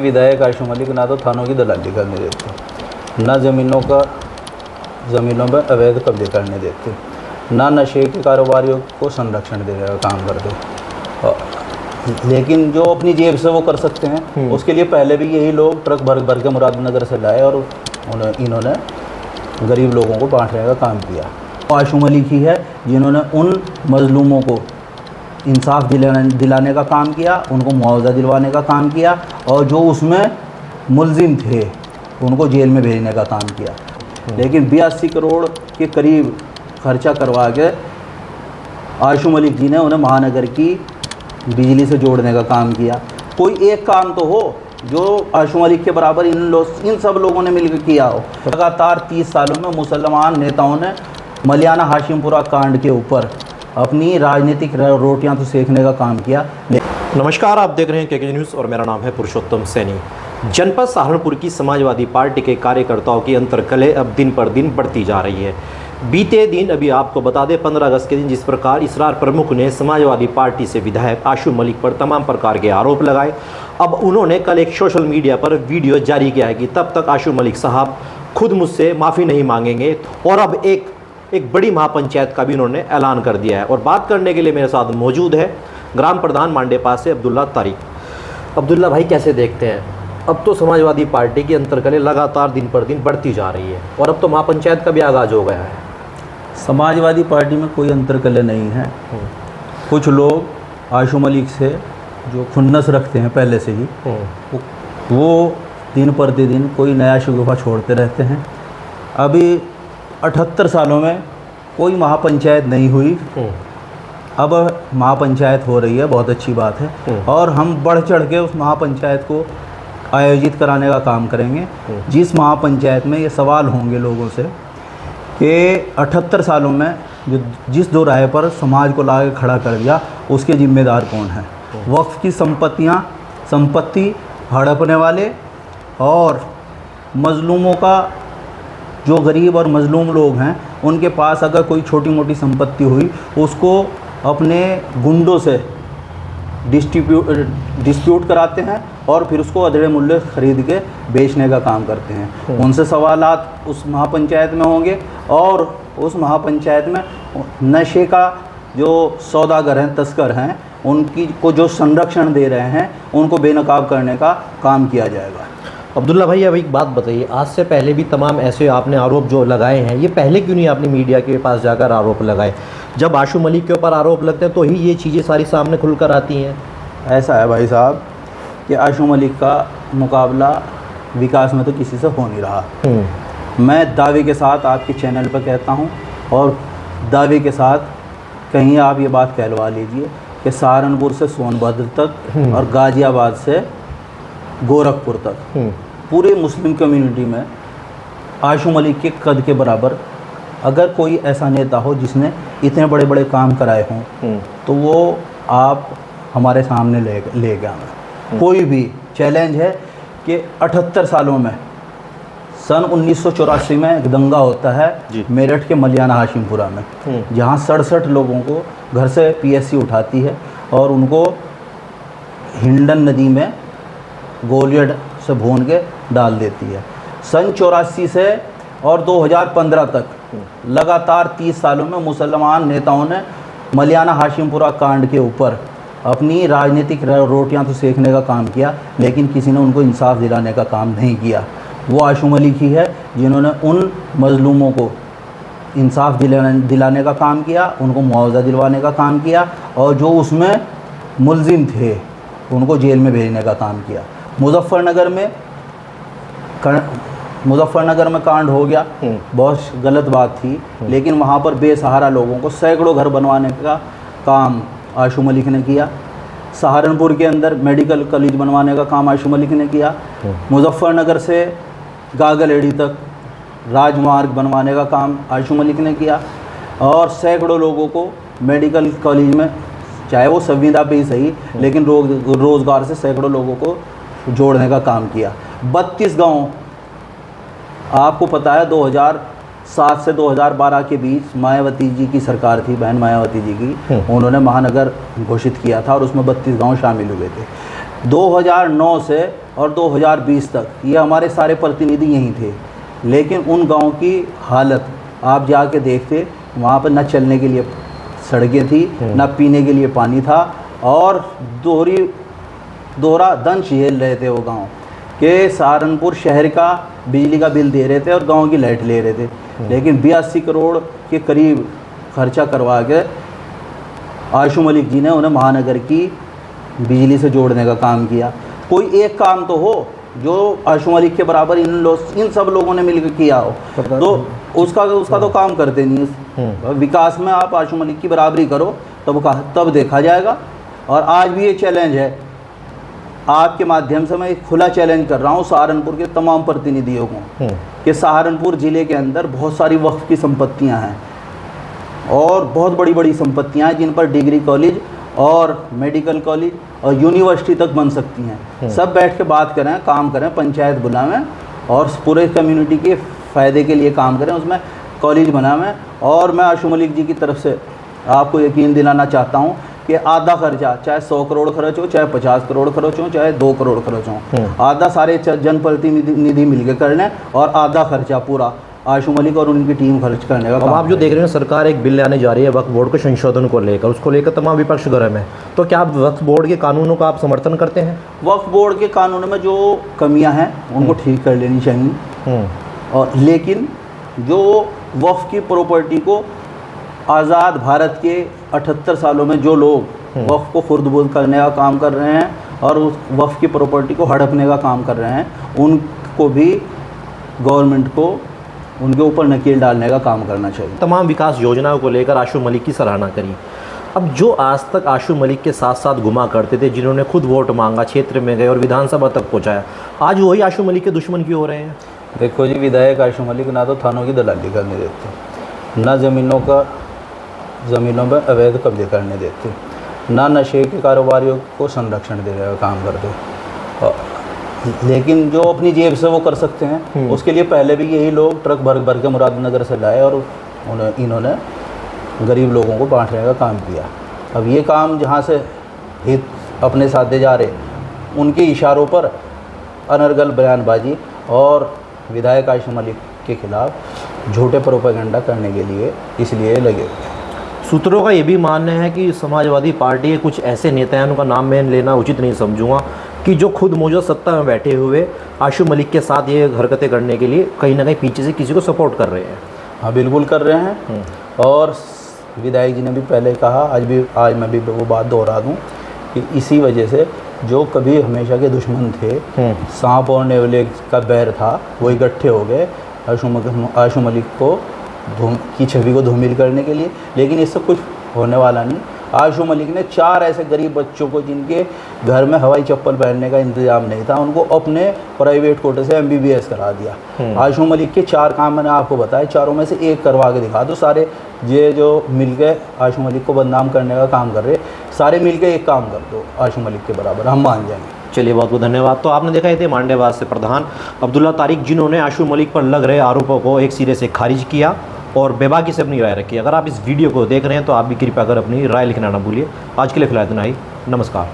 विधायक आशु मलिक ना तो थानों की दलाली करने देते, ना ज़मीनों में अवैध कब्जे करने देते, ना नशे के कारोबारियों को संरक्षण देने का काम करते। लेकिन जो अपनी जेब से वो कर सकते हैं, उसके लिए पहले भी यही लोग ट्रक भर भर के मुरादनगर से लाए और इन्होंने गरीब लोगों को बांटने का काम किया। आशु मलिक ही है जिन्होंने उन मजलूमों को इंसाफ दिलाने का काम किया, उनको मुआवजा दिलवाने का काम किया, और जो उसमें मुलजिम थे उनको जेल में भेजने का काम किया। लेकिन 82 करोड़ के करीब खर्चा करवा के आशु मलिक जी ने उन्हें महानगर की बिजली से जोड़ने का काम किया। कोई एक काम तो हो जो आशु मलिक के बराबर इन सब लोगों ने मिलकर किया हो। लगातार 30 सालों में मुसलमान नेताओं ने मलियाना हाशिमपुरा कांड के ऊपर अपनी राजनीतिक रोटियां तो सेकने का काम किया। नमस्कार, आप देख रहे हैं केके न्यूज़ और मेरा नाम है पुरुषोत्तम सैनी। जनपद सहारनपुर की समाजवादी पार्टी के कार्यकर्ताओं की अंतर्कलह अब दिन पर दिन बढ़ती जा रही है। बीते दिन अभी आपको बता दें 15 अगस्त के दिन जिस प्रकार इसरार प्रमुख ने समाजवादी पार्टी से विधायक आशु मलिक पर तमाम प्रकार के आरोप लगाए, अब उन्होंने कल एक सोशल मीडिया पर वीडियो जारी किया है कि तब तक आशु मलिक साहब खुद मुझसे माफ़ी नहीं मांगेंगे, और अब एक बड़ी महापंचायत का भी उन्होंने ऐलान कर दिया है। और बात करने के लिए मेरे साथ मौजूद है ग्राम प्रधान मांडेपा से अब्दुल्ला तारिक। अब्दुल्ला भाई, कैसे देखते हैं, अब तो समाजवादी पार्टी की अंतर्कलह लगातार दिन पर दिन बढ़ती जा रही है और अब तो महापंचायत का भी आगाज़ हो गया है। समाजवादी पार्टी में कोई अंतर्कलह नहीं है। कुछ लोग आशु मलिक से जो खुन्नस रखते हैं पहले से ही, वो दिन प्रतिदिन कोई नया शगुफा छोड़ते रहते हैं। अभी 78 सालों में कोई महापंचायत नहीं हुई, अब महापंचायत हो रही है, बहुत अच्छी बात है। और हम बढ़ चढ़ के उस महापंचायत को आयोजित कराने का काम करेंगे, जिस महापंचायत में ये सवाल होंगे लोगों से कि 78 सालों में जिस दो राय पर समाज को लाके खड़ा कर दिया उसके जिम्मेदार कौन है। वक्फ की संपत्ति हड़पने वाले और मजलूमों का, जो गरीब और मजलूम लोग हैं उनके पास अगर कोई छोटी मोटी संपत्ति हुई उसको अपने गुंडों से डिस्प्यूट कराते हैं और फिर उसको अधड़े मूल्य खरीद के बेचने का काम करते हैं। उनसे सवालात उस महापंचायत में होंगे और उस महापंचायत में नशे का जो सौदागर हैं, तस्कर हैं, उनकी को जो संरक्षण दे रहे हैं उनको बेनकाब करने का काम किया जाएगा। अब्दुल्ला भाई, अब एक बात बताइए, आज से पहले भी तमाम ऐसे आपने आरोप जो लगाए हैं, ये पहले क्यों नहीं आपने मीडिया के पास जाकर आरोप लगाए? जब आशु मलिक के ऊपर आरोप लगते हैं तो ही ये चीज़ें सारी सामने खुलकर आती हैं। ऐसा है भाई साहब कि आशु मलिक का मुकाबला विकास में तो किसी से हो नहीं रहा। मैं दावे के साथ आपके चैनल पर कहता हूँ और दावे के साथ कहीं आप ये बात कहलवा लीजिए कि सहारनपुर से सोनभद्र तक और गाज़ियाबाद से गोरखपुर तक पूरे मुस्लिम कम्युनिटी में आशु मलिक के कद के बराबर अगर कोई ऐसा नेता हो जिसने इतने बड़े बड़े काम कराए हों तो वो आप हमारे सामने ले गया। कोई भी चैलेंज है कि 78 सालों में सन 1984 में एक दंगा होता है मेरठ के मलियाना हाशिमपुरा में, जहाँ 67 लोगों को घर से पीएससी उठाती है और उनको हिंडन नदी में गोलियड से भून के डाल देती है। सन 84 से और 2015 तक लगातार 30 सालों में मुसलमान नेताओं ने मलियाना हाशिमपुरा कांड के ऊपर अपनी राजनीतिक रोटियां तो सेकने का काम किया, लेकिन किसी ने उनको इंसाफ दिलाने का काम नहीं किया। वो आशु मलिक ही है जिन्होंने उन मजलूमों को इंसाफ दिलाने का काम किया, उनको मुआवजा दिलवाने का काम किया, और जो उसमें मुलजिम थे उनको जेल में भेजने का काम किया। मुजफ्फरनगर में कांड हो गया, बहुत गलत बात थी, लेकिन वहाँ पर बेसहारा लोगों को सैकड़ों घर बनवाने का काम आशु मलिक ने किया। सहारनपुर के अंदर मेडिकल कॉलेज बनवाने का काम आशु मलिक ने किया। मुजफ्फरनगर से गागलेड़ी तक राजमार्ग बनवाने का काम आशु मलिक ने किया और सैकड़ों लोगों को मेडिकल कॉलेज में, चाहे वो संविदा पे ही सही, लेकिन रोज़गार से सैकड़ों लोगों को जोड़ने का काम किया। 32 गांव, आपको पता है 2007 से 2012 के बीच मायावती जी की सरकार थी, बहन मायावती जी की, उन्होंने महानगर घोषित किया था और उसमें 32 गांव शामिल हुए थे। 2009 से और 2020 तक ये हमारे सारे प्रतिनिधि यहीं थे, लेकिन उन गांव की हालत आप जाके देखते, वहाँ पर न चलने के लिए सड़कें थी, न पीने के लिए पानी था, और दोहरा दंश झेल रहे थे वो गांव के। सहारनपुर शहर का बिजली का बिल दे रहे थे और गांव की लाइट ले रहे थे, लेकिन 82 करोड़ के करीब खर्चा करवा के आशू मलिक जी ने उन्हें महानगर की बिजली से जोड़ने का काम किया। कोई एक काम तो हो जो आशू मलिक के बराबर इन सब लोगों ने मिलकर किया हो, तो उसका तो काम करते नहीं। विकास में आप आशू मलिक की बराबरी करो तब देखा जाएगा। और आज भी ये चैलेंज है, आपके माध्यम से मैं एक खुला चैलेंज कर रहा हूँ सहारनपुर के तमाम प्रतिनिधियों को कि सहारनपुर ज़िले के अंदर बहुत सारी वक्फ की संपत्तियाँ हैं और बहुत बड़ी बड़ी संपत्तियाँ हैं जिन पर डिग्री कॉलेज और मेडिकल कॉलेज और यूनिवर्सिटी तक बन सकती हैं। सब बैठ के बात करें, काम करें, पंचायत बुलावें और पूरे कम्युनिटी के फ़ायदे के लिए काम करें, उसमें कॉलेज बनावें। और मैं आशू मलिक जी की तरफ से आपको यकीन दिलाना चाहता हूँ कि आधा खर्चा, चाहे 100 करोड़ खर्च हो, चाहे 50 करोड़ खर्च हो, चाहे 2 करोड़ खर्च हो, आधा सारे जनप्रतिनिधि मिलकर कर लें और आधा खर्चा पूरा आशू मलिक और उनकी टीम खर्च करने का। अब आप जो देख रहे हैं, सरकार एक बिल लाने जा रही है वक्फ बोर्ड के संशोधन को लेकर, उसको लेकर तमाम विपक्ष गर्म है, तो क्या आप वक्फ बोर्ड के कानूनों का आप समर्थन करते हैं? वक्फ बोर्ड के कानून में जो कमियां हैं उनको ठीक कर लेनी चाहिए, और लेकिन जो वक्फ की प्रॉपर्टी को आज़ाद भारत के 78 सालों में जो लोग वक्फ को खुर्द-बुर्द करने का काम कर रहे हैं और उस वक्फ की प्रॉपर्टी को हड़पने का काम कर रहे हैं, उनको भी गवर्नमेंट को उनके ऊपर नकेल डालने का काम करना चाहिए। तमाम विकास योजनाओं को लेकर आशू मलिक की सराहना करी। अब जो आज तक आशू मलिक के साथ साथ घुमा करते थे, जिन्होंने खुद वोट मांगा, क्षेत्र में गए और विधानसभा तक पहुंचाया, आज वही आशू मलिक के दुश्मन क्यों हो रहे हैं? देखो जी, विधायक आशू मलिक ना तो थानों की दलाली करने देते, ना ज़मीनों पर अवैध कब्जे करने देते, ना नशे के कारोबारियों को संरक्षण देने का काम करते। लेकिन जो अपनी जेब से वो कर सकते हैं, उसके लिए पहले भी यही लोग ट्रक भर के मुरादनगर से लाए और इन्होंने गरीब लोगों को बांटने का काम किया। अब ये काम जहाँ से हित अपने साधे जा रहे, उनके इशारों पर अनर्गल बयानबाजी और विधायक आशू मलिक के खिलाफ झूठे प्रोपेगेंडा करने के लिए इसलिए लगे। सूत्रों का ये भी मानना है कि समाजवादी पार्टी के कुछ ऐसे नेताओं का नाम मैं लेना उचित नहीं समझूंगा कि जो खुद मौजूदा सत्ता में बैठे हुए आशू मलिक के साथ ये हरकतें करने के लिए कहीं ना कहीं पीछे से किसी को सपोर्ट कर रहे हैं। हाँ, बिल्कुल कर रहे हैं। और विधायक जी ने भी पहले कहा, आज मैं भी वो बात दोहरा दूँ कि इसी वजह से जो कभी हमेशा के दुश्मन थे, सांप और नेवले का बैर था, वो इकट्ठे हो गए आशू मलिक को की छवि को धूमिल करने के लिए। लेकिन इससे कुछ होने वाला नहीं। आशू मलिक ने 4 ऐसे गरीब बच्चों को जिनके घर में हवाई चप्पल पहनने का इंतजाम नहीं था, उनको अपने प्राइवेट कोटे से MBBS करा दिया। आशू मलिक के 4 काम मैंने आपको बताए, चारों में से एक करवा के दिखा दो। सारे ये जो मिलके आशू मलिक को बदनाम करने का काम कर रहे, सारे मिलके एक काम कर दो आशू मलिक के बराबर, हम मान जाएंगे। चलिए, बहुत बहुत धन्यवाद। तो आपने देखा, ये थे मांडेवास से प्रधान अब्दुल्ला तारिक, जिन्होंने आशू मलिक पर लग रहे आरोपों को एक सिरे से खारिज किया और बेबाकी से अपनी राय रखी। अगर आप इस वीडियो को देख रहे हैं तो आप भी कृपया कर अपनी राय लिखना ना भूलिए। आज के लिए फिलहाल इतना ही। नमस्कार।